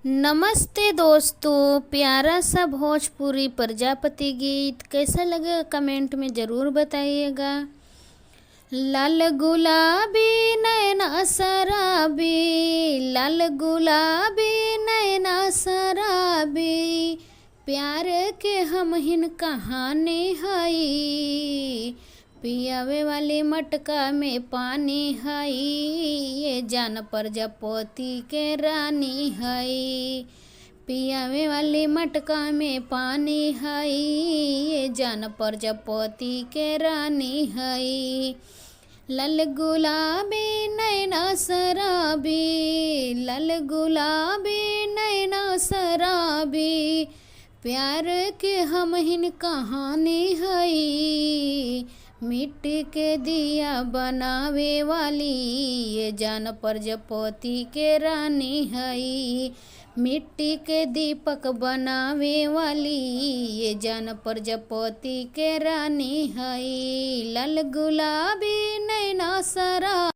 नमस्ते दोस्तों, प्यारा सा भोजपुरी प्रजापति गीत कैसा लगा कमेंट में ज़रूर बताइएगा। लाल गुलाबी नैना शराबी, लाल गुलाबी नैना शराबी, प्यार के हम हिन कहानी हई, पियावे वाली मटका में पानी हई, ये जान प्रजापति के रानी हई। पियावे वाली मटका में पानी हई, ये जान प्रजापति के रानी हई। लाल गुलाबी नैना शराबी, लाल गुलाबी नैना शराबी, प्यार के हम हिन कहानी हई, मिट्टी के दिया बनावे वाली, ये जान प्रजापति के रानी हई। मिट्टी के दीपक बनावे वाली, ये जान प्रजापति के रानी हई। लाल गुलाबी नैना शराबी।